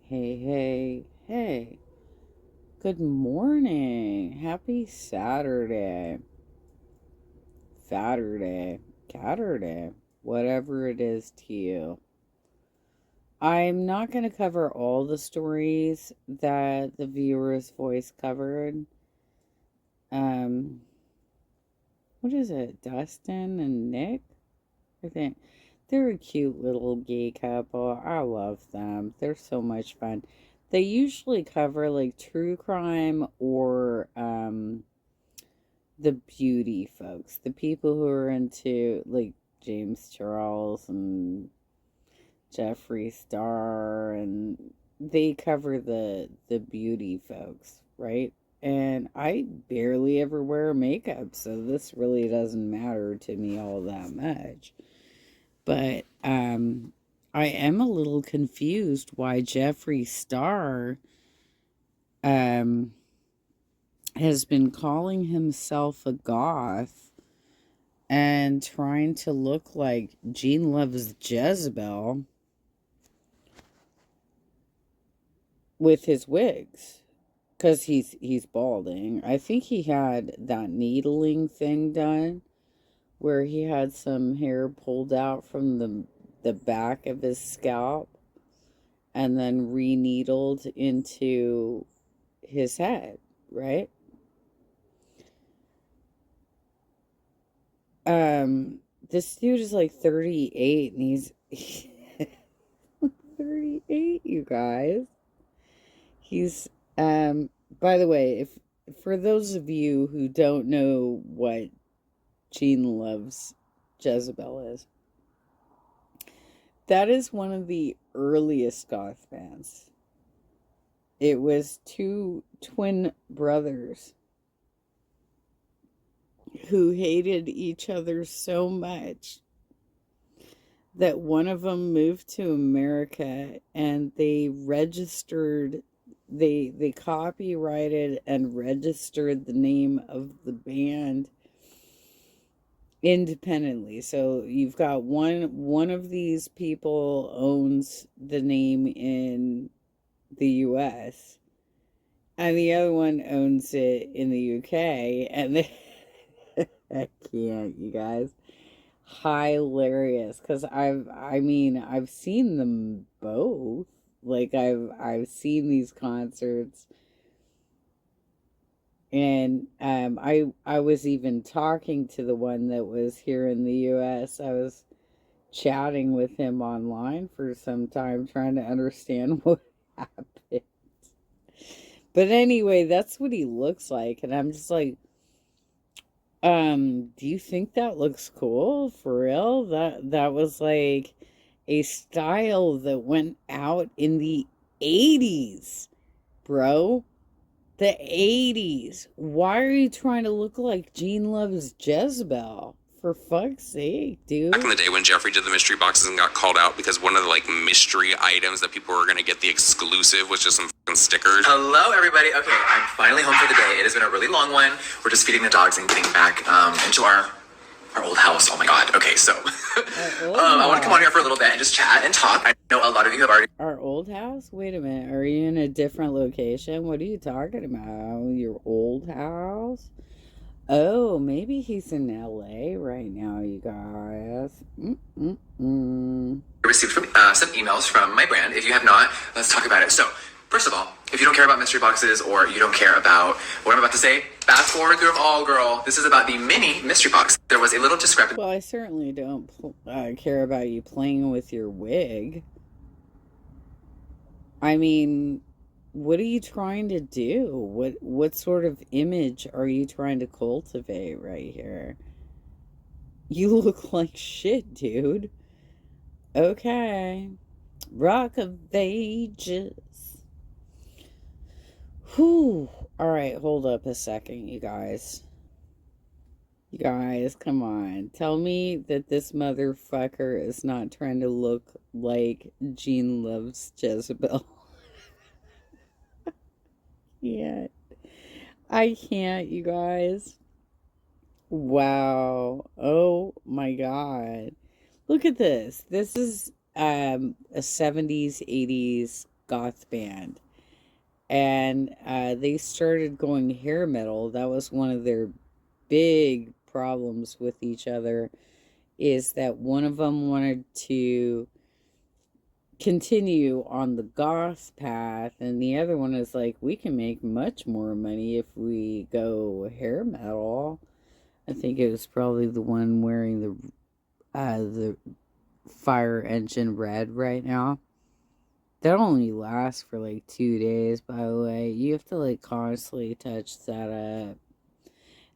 Hey, hey, hey. Good morning. Happy Saturday. Saturday. Saturday. Whatever it is to you. I'm not going to cover all the stories that the viewer's voice covered. Um, what is it? Dustin and Nick? I think they're a cute little gay couple. I love them. They're so much fun. They usually cover like true crime or the beauty folks, the people who are into like James Charles and Jeffree Star, and they cover the beauty folks, right? And I barely ever wear makeup, so this really doesn't matter to me all that much. But I am a little confused why Jeffree Star um has been calling himself a goth and trying to look like Gene Loves Jezebel with his wigs. Because he's balding. I think he had that needling thing done where he had some hair pulled out from the back of his scalp and then re-needled into his head, right? This dude is like 38 and he's 38, you guys. He's by the way, if for those of you who don't know what Gene Loves Jezebel is, that is one of the earliest goth bands. It was two twin brothers who hated each other so much that one of them moved to America and they copyrighted and registered the name of the band independently. So you've got one of these people owns the name in the US and the other one owns it in the UK, and they I can't, you guys. Hilarious, because I've seen them both. Like I've seen these concerts, and I was even talking to the one that was here in the US. I was chatting with him online for some time trying to understand what happened. But anyway, that's what he looks like, and I'm just like, do you think that looks cool? For real? That was like a style that went out in the 80s, bro. The 80s. Why are you trying to look like Gene Loves Jezebel? For fuck's sake, Back in dude. the day when Jeffree did the mystery boxes and got called out because one of the like mystery items that people were going to get the exclusive was just some fucking stickers. Hello, everybody. Okay, I'm finally home for the day. It has been a really long one. We're just feeding the dogs and getting back into our old house. Oh my god. Okay, so I want to come on here for a little bit and just chat and talk. I know a lot of you have already. Our old house? Wait a minute. Are you in a different location? What are you talking about? Your old house? Oh, maybe he's in LA right now, you guys. Received some emails from my brand. If you have not, let's talk about it. So, first of all, if you don't care about mystery boxes or you don't care about what I'm about to say, fast forward through them all, girl. This is about the mini mystery box. There was a little discrepancy. Well, I certainly don't care about you playing with your wig. I mean, what are you trying to do? What sort of image are you trying to cultivate right here? You look like shit, dude. Okay. Rock of Ages. Whew. Alright, hold up a second, you guys. You guys, come on. Tell me that this motherfucker is not trying to look like Gene Loves Jezebel. Yeah. I can't, you guys. Wow. Oh my god. Look at this. This is a 70s, 80s goth band. And they started going hair metal. That was one of their big problems with each other, is that one of them wanted to continue on the goth path, and the other one is like, we can make much more money if we go hair metal. I think it was probably the one wearing the fire engine red right now. That only lasts for like 2 days, by the way. You have to like constantly touch that up.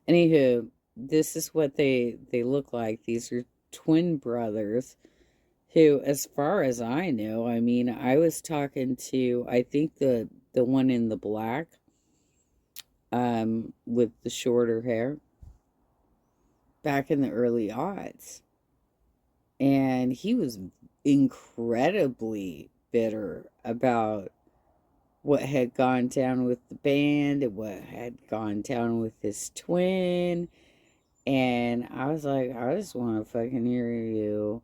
Anywho, this is what they look like. These are twin brothers who, as far as I know, I mean, I was talking to, I think the one in the black, with the shorter hair, back in the early aughts, and he was incredibly bitter about what had gone down with the band and what had gone down with his twin. And I was like, I just want to fucking hear you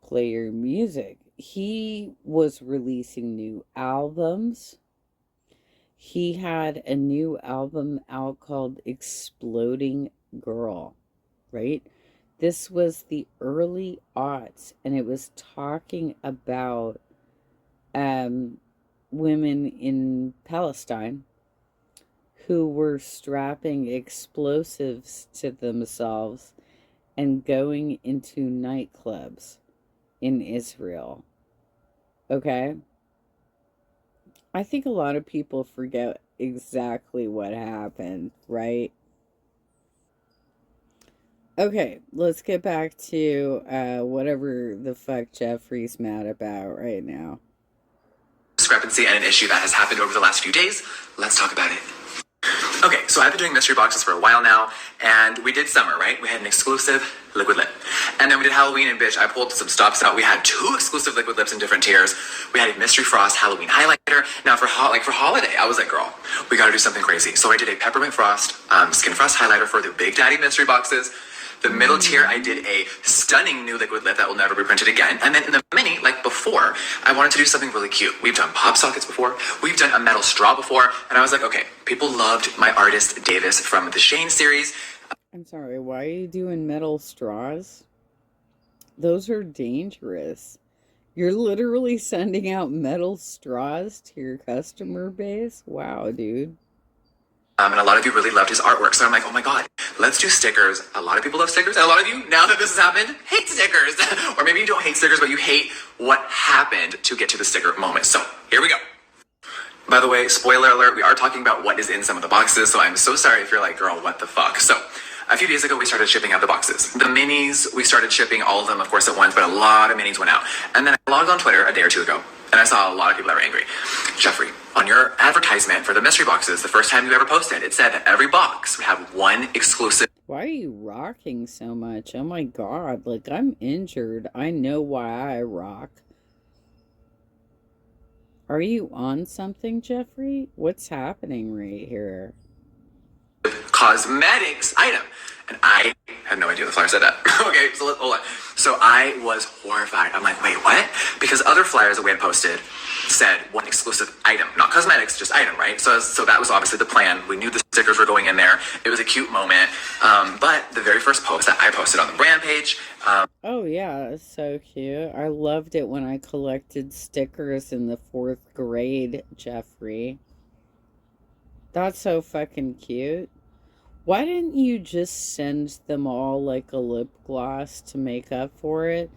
play your music. He was releasing new albums. He had a new album out called Exploding Girl, right? This was the early aughts, and it was talking about women in Palestine who were strapping explosives to themselves and going into nightclubs in Israel. Okay? I think a lot of people forget exactly what happened, right? Okay, let's get back to whatever the fuck Jeffree's mad about right now. Discrepancy and an issue that has happened over the last few days. Let's talk about it. Okay, so I've been doing mystery boxes for a while now, and we did summer, right? We had an exclusive liquid lip. And then we did Halloween, and bitch, I pulled some stops out. We had 2 exclusive liquid lips in different tiers. We had a Mystery Frost Halloween highlighter. Now for holiday, I was like, girl, we gotta do something crazy. So I did a Peppermint Frost Skin Frost highlighter for the Big Daddy mystery boxes. The middle tier, I did a stunning new liquid lip that will never be printed again. And then in the mini, like before, I wanted to do something really cute. We've done pop sockets before. We've done a metal straw before. And I was like, okay, people loved my artist Davis from the Shane series. I'm sorry, why are you doing metal straws? Those are dangerous. You're literally sending out metal straws to your customer base? Wow, dude. And a lot of you really loved his artwork. So I'm like, oh my God, let's do stickers. A lot of people love stickers. And a lot of you, now that this has happened, hate stickers. Or maybe you don't hate stickers, but you hate what happened to get to the sticker moment. So here we go. By the way, spoiler alert, we are talking about what is in some of the boxes. So I'm so sorry if you're like, girl, what the fuck? So a few days ago, we started shipping out the boxes. The minis, we started shipping all of them, of course, at once, but a lot of minis went out. And then I logged on Twitter a day or two ago, and I saw a lot of people that were angry. Jeffree, on your advertisement for the mystery boxes, the first time you ever posted, it said that every box would have 1 exclusive. Why are you rocking so much? Oh my God, like I'm injured. I know why I rock. Are you on something, Jeffree? What's happening right here? Cosmetics item. And I had no idea the flyer said that. Okay, so hold on. So I was horrified. I'm like, wait, what? Because other flyers that we had posted said 1 exclusive item, not cosmetics, just item, right? So that was obviously the plan. We knew the stickers were going in there. It was a cute moment. But the very first post that I posted on the brand page. Oh yeah, it's so cute. I loved it when I collected stickers in the 4th grade, Jeffree. That's so fucking cute. Why didn't you just send them all like a lip gloss to make up for it?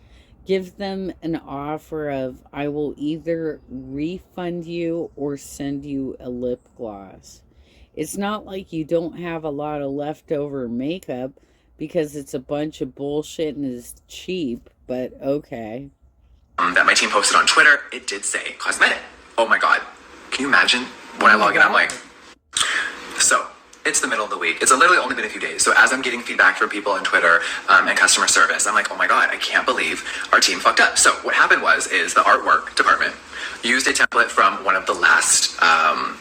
Give them an offer of, I will either refund you or send you a lip gloss. It's not like you don't have a lot of leftover makeup because it's a bunch of bullshit and is cheap, but okay. That my team posted on Twitter, it did say cosmetic. Oh my God. Can you imagine when I log in, I'm like, so it's the middle of the week. It's literally only been a few days. So as I'm getting feedback from people on Twitter and customer service, I'm like, oh my God, I can't believe our team fucked up. So what happened is the artwork department used a template from one of the last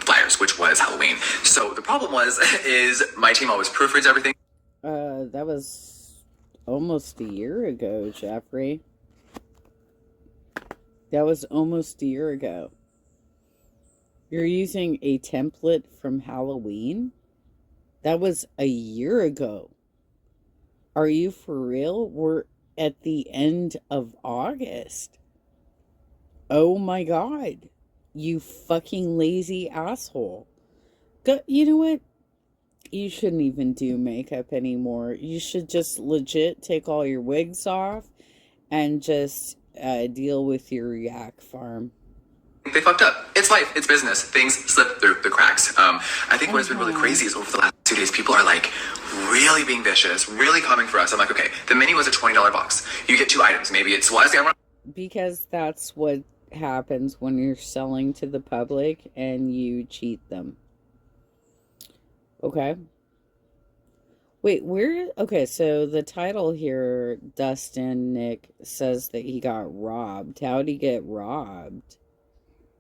flyers, which was Halloween. So the problem is my team always proofreads everything. That was almost a year ago, Jeffree. That was almost a year ago. You're using a template from Halloween? That was a year ago. Are you for real? We're at the end of August. Oh my god. You fucking lazy asshole. You know what? You shouldn't even do makeup anymore. You should just legit take all your wigs off and just deal with your yak farm. They fucked up. It's life. It's business. Things slip through the cracks. I think what has been really crazy is over the last 2 days, people are like really being vicious, really coming for us. I'm like, okay, the mini was a $20 box. You get 2 items. Maybe it's because that's what happens when you're selling to the public and you cheat them. Okay. Wait, okay, so the title here, Dustin Nick says that he got robbed. How'd he get robbed?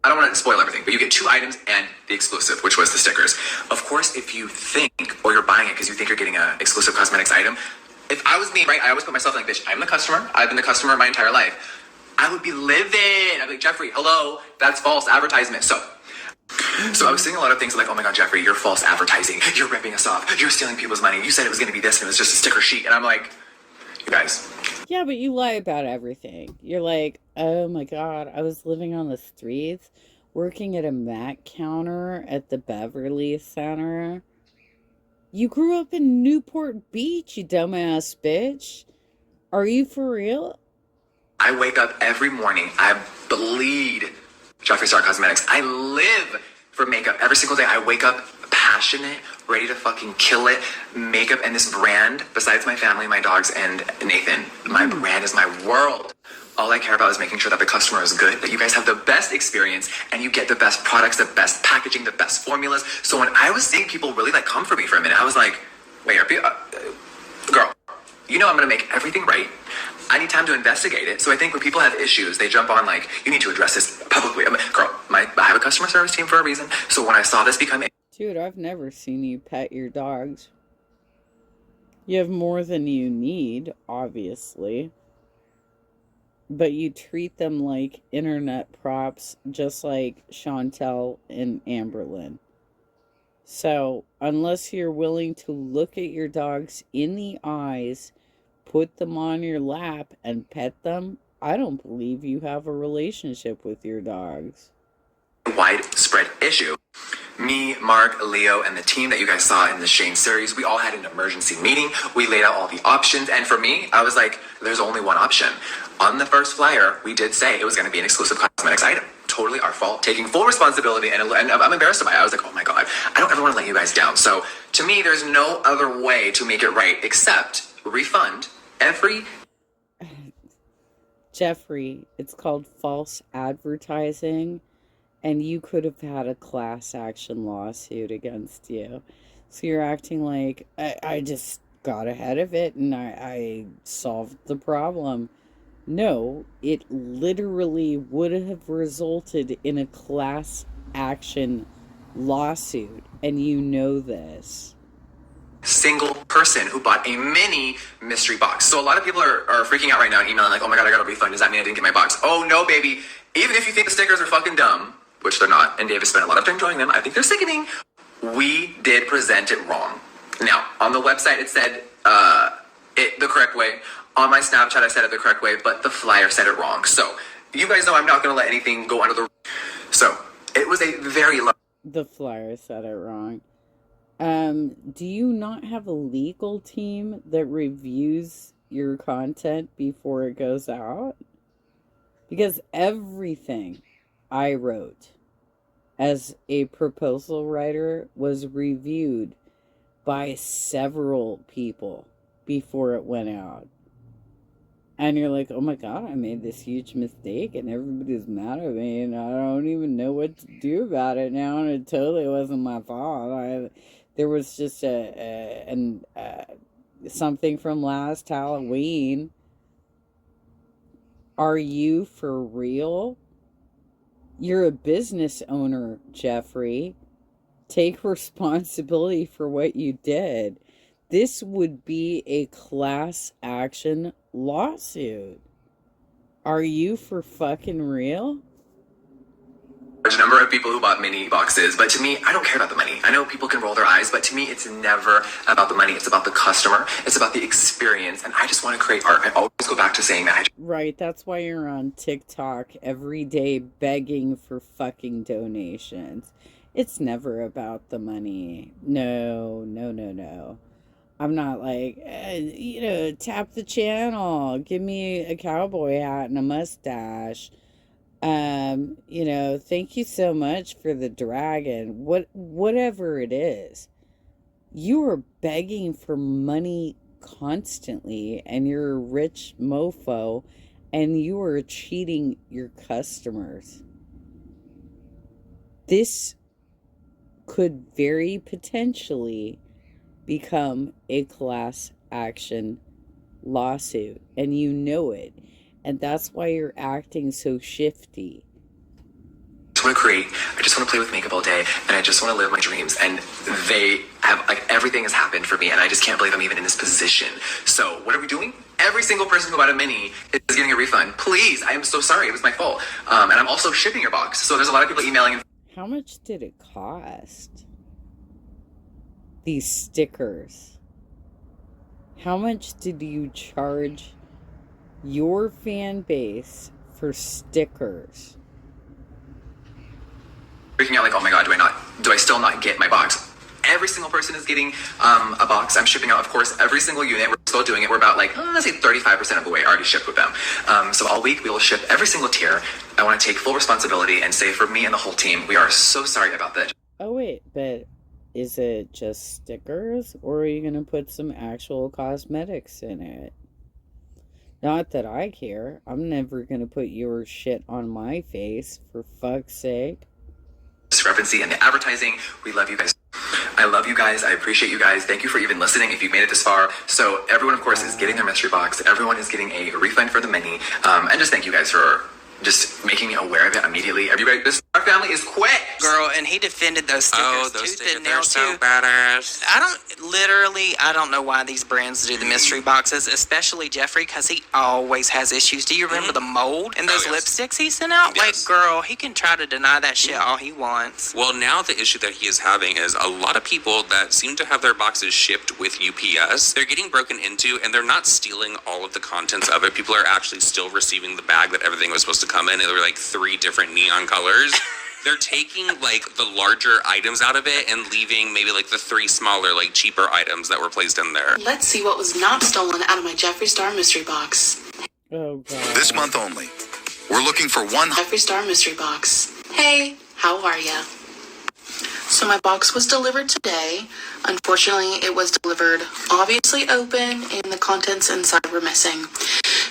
I don't want to spoil everything, but you get 2 items and the exclusive, which was the stickers. Of course, if you think, or you're buying it because you think you're getting an exclusive cosmetics item, if I was me, right, I always put myself like this. I'm the customer. I've been the customer my entire life. I would be livid. I'd be like, Jeffree, hello, that's false advertisement. So I was seeing a lot of things like, oh my God, Jeffree, you're false advertising. You're ripping us off. You're stealing people's money. You said it was going to be this and it was just a sticker sheet. And I'm like, you guys. Yeah, but you lie about everything. You're like, oh my God, I was living on the streets, working at a Mac counter at the Beverly Center. You grew up in Newport Beach, you dumbass bitch. Are you for real? I wake up every morning. I bleed Jeffree Star Cosmetics. I live for makeup. Every single day I wake up passionate, ready to fucking kill it. Makeup and this brand, besides my family, my dogs, and Nathan, my brand is my world. All I care about is making sure that the customer is good, that you guys have the best experience, and you get the best products, the best packaging, the best formulas. So when I was seeing people really like come for me for a minute, I was like, wait, girl, you know I'm going to make everything right. I need time to investigate it. So I think when people have issues, they jump on like, you need to address this publicly. Girl, I have a customer service team for a reason. So when I saw this become... Dude, I've never seen you pet your dogs. You have more than you need, obviously. But you treat them like internet props, just like Chantel and Amberlynn. So, unless you're willing to look at your dogs in the eyes, put them on your lap, and pet them, I don't believe you have a relationship with your dogs. Widespread issue. Me, Mark, Leo, and the team that you guys saw in the Shane series, we all had an emergency meeting. We laid out all the options. And for me, I was like, there's only one option. On the first flyer, we did say it was going to be an exclusive cosmetics item. Totally our fault, taking full responsibility. And I'm embarrassed by it. I was like, oh my God, I don't ever want to let you guys down. So to me, there's no other way to make it right except refund every... Jeffree, it's called false advertising. And you could have had a class action lawsuit against you. So you're acting like, I just got ahead of it and I solved the problem. No, it literally would have resulted in a class action lawsuit. And you know this. Single person who bought a mini mystery box. So a lot of people are freaking out right now and emailing like, oh my God, I got a refund. Does that mean I didn't get my box? Oh no, baby. Even if you think the stickers are fucking dumb, which they're not, and David spent a lot of time drawing them, I think they're sickening. We did present it wrong. Now, on the website, it said it the correct way. On my Snapchat, I said it the correct way, but the flyer said it wrong. So, you guys know I'm not going to let anything go under the... So, it was a very low... The flyer said it wrong. Do you not have a legal team that reviews your content before it goes out? Because everything I wrote as a proposal writer was reviewed by several people before it went out. And you're like, oh my God, I made this huge mistake and everybody's mad at me and I don't even know what to do about it now, and it totally wasn't my fault. There was just something from last Halloween. Are you for real? You're a business owner, Jeffree. Take responsibility for what you did. This would be a class action lawsuit. Are you for fucking real? Large number of people who bought mini boxes, but to me, I don't care about the money. I know people can roll their eyes, but to me, it's never about the money. It's about the customer. It's about the experience, and I just want to create art. I always go back to saying that. Right, that's why you're on TikTok every day begging for fucking donations. It's never about the money. No, no, no, no. I'm not like, tap the channel, give me a cowboy hat and a mustache. Thank you so much for the dragon. Whatever it is. You are begging for money constantly and you're a rich mofo and you are cheating your customers. This could very potentially become a class action lawsuit, and you know it, and that's why you're acting so shifty. I just want to create, I just want to play with makeup all day, and I just want to live my dreams, and they have, like, everything has happened for me, and I just can't believe I'm even in this position. So what are we doing? Every single person who bought a mini is getting a refund. Please, I am so sorry, it was my fault. And I'm also shipping your box, so there's a lot of people emailing. How much did it cost? These stickers. How much did you charge your fan base for stickers? Freaking out like, oh my god, do I still not get my box? Every single person is getting a box. I'm shipping out, of course, every single unit. We're still doing it. We're about let's say 35% of the way already shipped with them. So all week we will ship every single tier. I want to take full responsibility and say for me and the whole team, we are so sorry about that. Oh wait, but is it just stickers, or are you going to put some actual cosmetics in it? Not that I care. I'm never going to put your shit on my face, for fuck's sake. Discrepancy in the advertising. We love you guys. I love you guys. I appreciate you guys. Thank you for even listening if you've made it this far. So everyone, of course, is getting their mystery box. Everyone is getting a refund for the mini. And just thank you guys for just making me aware of it immediately. Everybody, this our family is quick. Girl, and he defended those stickers. Oh, those tooth stickers, and nail they're so too. badass. I don't know why these brands do the mystery boxes, especially Jeffree, because he always has issues. Do you remember the mold and those lipsticks he sent out? Yes. Like, girl, he can try to deny that shit all he wants. Well, now the issue that he is having is a lot of people that seem to have their boxes shipped with UPS, they're getting broken into, and they're not stealing all of the contents of it. People are actually still receiving the bag that everything was supposed to come in, and there were like 3 different neon colors. They're taking like the larger items out of it and leaving maybe like the 3 smaller, like cheaper items that were placed in there. Let's see what was not stolen out of my Jeffree Star mystery box. Oh god. This month only, we're looking for one Jeffree Star mystery box. Hey, how are ya? So my box was delivered today. Unfortunately, it was delivered obviously open and the contents inside were missing.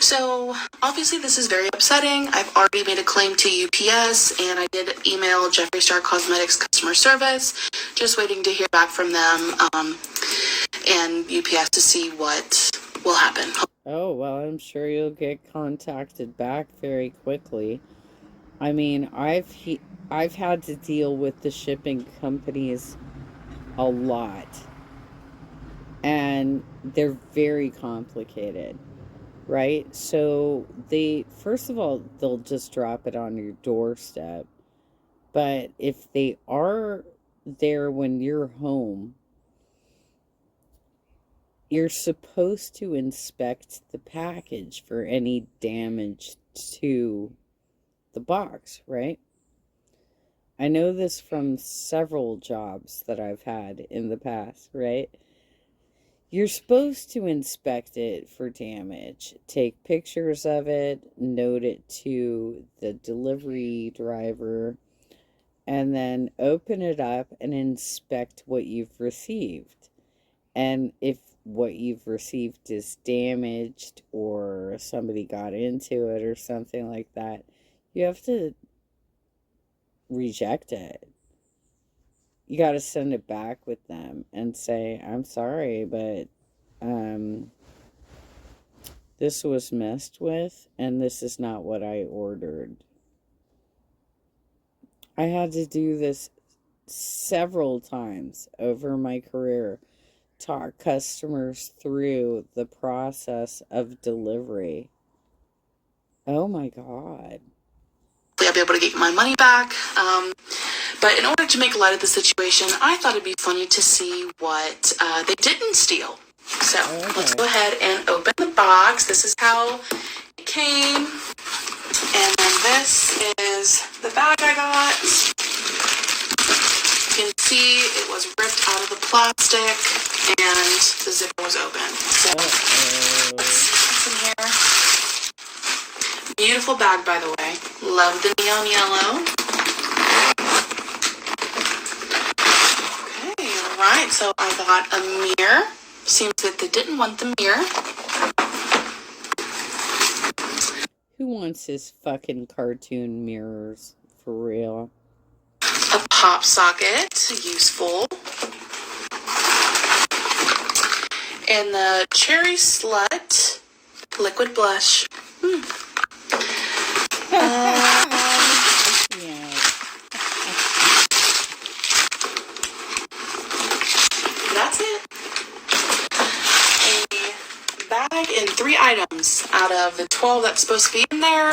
So obviously this is very upsetting. I've already made a claim to UPS and I did email Jeffree Star Cosmetics customer service, just waiting to hear back from them and UPS to see what will happen. Oh, well, I'm sure you'll get contacted back very quickly. I mean, I've had to deal with the shipping companies a lot. And they're very complicated, right? So first of all, they'll just drop it on your doorstep. But if they are there when you're home, you're supposed to inspect the package for any damage to the box, right? I know this from several jobs that I've had in the past, right? You're supposed to inspect it for damage, take pictures of it, note it to the delivery driver, and then open it up and inspect what you've received. And if what you've received is damaged or somebody got into it or something like that, you have to reject it. You got to send it back with them and say, I'm sorry, but this was messed with and this is not what I ordered. I had to do this several times over my career, talk customers through the process of delivery. Oh my God. I'll be able to get my money back. But in order to make light of the situation, I thought it'd be funny to see what they didn't steal. So let's go ahead and open the box. This is how it came. And then this is the bag I got. You can see it was ripped out of the plastic and the zipper was open. So let's see what's in here. Beautiful bag, by the way. Love the neon yellow. Okay, alright, so I got a mirror. Seems that they didn't want the mirror. Who wants his fucking cartoon mirrors? For real. A pop socket, useful. And the Cherry Slut liquid blush. That's it. A bag and 3 items out of the 12 that's supposed to be in there.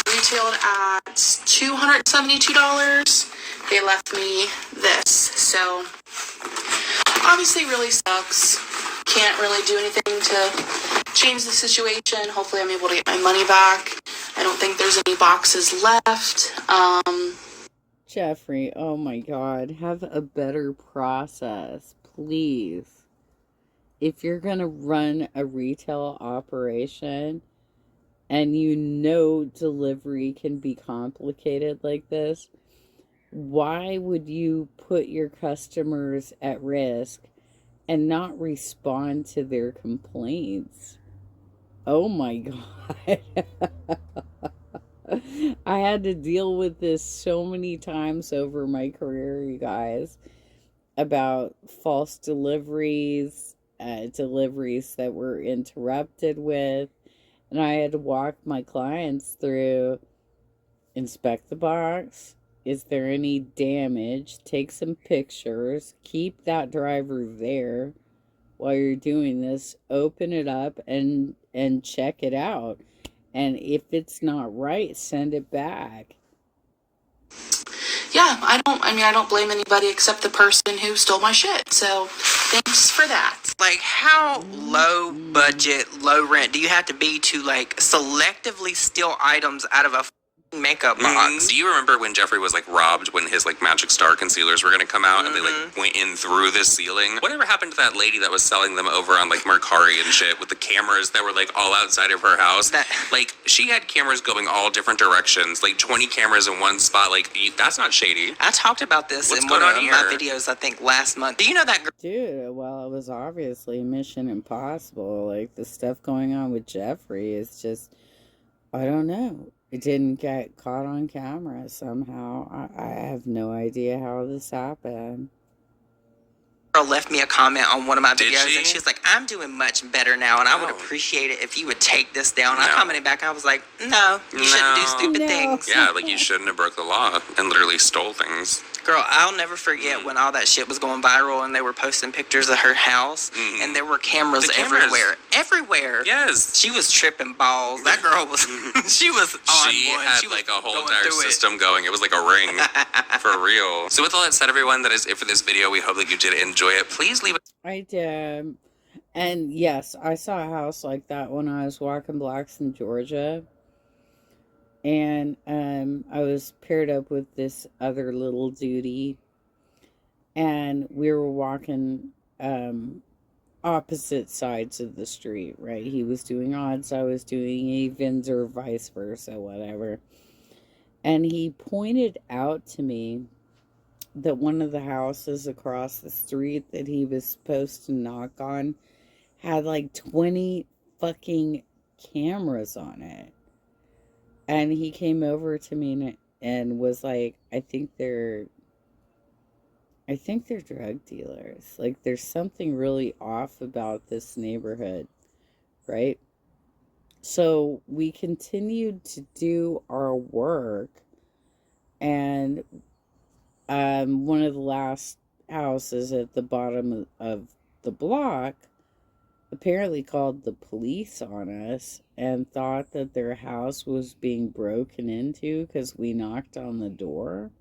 Retailed at $272. They left me this. So, obviously really sucks. Can't really do anything to change the situation. Hopefully I'm able to get my money back. I don't think there's any boxes left. Jeffree, oh my God, have a better process, please. If you're going to run a retail operation and you know delivery can be complicated like this, why would you put your customers at risk and not respond to their complaints? Oh my God. I had to deal with this so many times over my career, you guys, about false deliveries, deliveries that were interrupted with, and I had to walk my clients through, inspect the box, is there any damage, take some pictures, keep that driver there while you're doing this, open it up and check it out. And if it's not right, send it back. Yeah, I don't blame anybody except the person who stole my shit. So, thanks for that. Like, how low budget, low rent do you have to be to, like, selectively steal items out of a makeup box? Do you remember when Jeffree was like robbed when his like Magic Star concealers were gonna come out and they like went in through the ceiling? Whatever happened to that lady that was selling them over on like Mercari and shit with the cameras that were like all outside of her house? Like she had cameras going all different directions, like 20 cameras in one spot. Like that's not shady. I talked about this in one of my videos, I think, last month. Do you know that girl? Dude, well, it was obviously Mission Impossible. Like, the stuff going on with Jeffree is just, I don't know. It didn't get caught on camera somehow. I have no idea how this happened. Girl left me a comment on one of my videos, and she's like, I'm doing much better now, and I would appreciate it if you would take this down. I commented back, and I was like, no, you shouldn't do stupid things. Yeah, like you shouldn't have broke the law and literally stole things. Girl, I'll never forget when all that shit was going viral and they were posting pictures of her house and there were cameras everywhere. Everywhere. Yes. She was tripping balls. That girl was, she was on She one. had She was like a whole going entire through system going. It was like a ring. For real. So with all that said, everyone, that is it for this video. We hope that you did enjoy it. Please leave I did. And yes, I saw a house like that when I was walking blocks in Georgia. And I was paired up with this other little dude, and we were walking opposite sides of the street, right? He was doing odds, I was doing evens, or vice versa, whatever. And he pointed out to me that one of the houses across the street that he was supposed to knock on had like 20 fucking cameras on it. And he came over to me and was like, I think they're drug dealers. Like, there's something really off about this neighborhood, right? So we continued to do our work, and one of the last houses at the bottom of the block, apparently called the police on us and thought that their house was being broken into because we knocked on the door.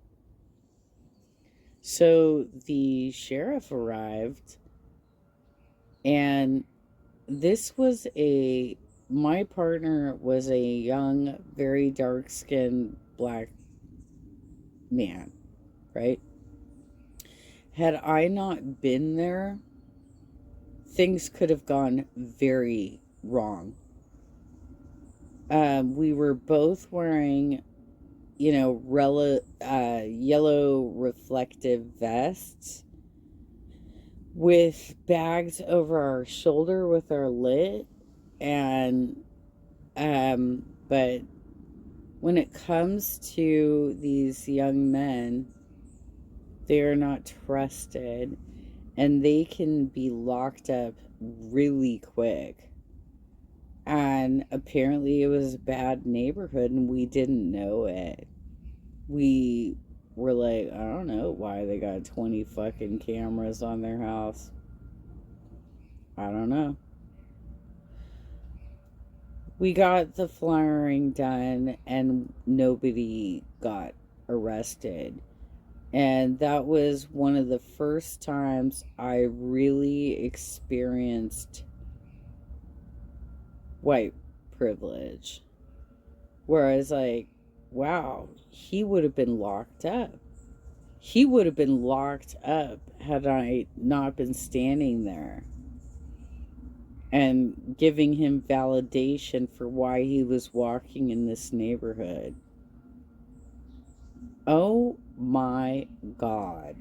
So the sheriff arrived, and my partner was a young, very dark-skinned black man, right? Had I not been there, things could have gone very wrong. We were both wearing, yellow reflective vests with bags over our shoulder with our lit. And, but when it comes to these young men, they are not trusted, and they can be locked up really quick. And apparently it was a bad neighborhood and we didn't know it. We were like, I don't know why they got 20 fucking cameras on their house. I don't know. We got the flyering done and nobody got arrested. And that was one of the first times I really experienced white privilege. Where I was like, wow, he would have been locked up. He would have been locked up had I not been standing there and giving him validation for why he was walking in this neighborhood. Oh my God.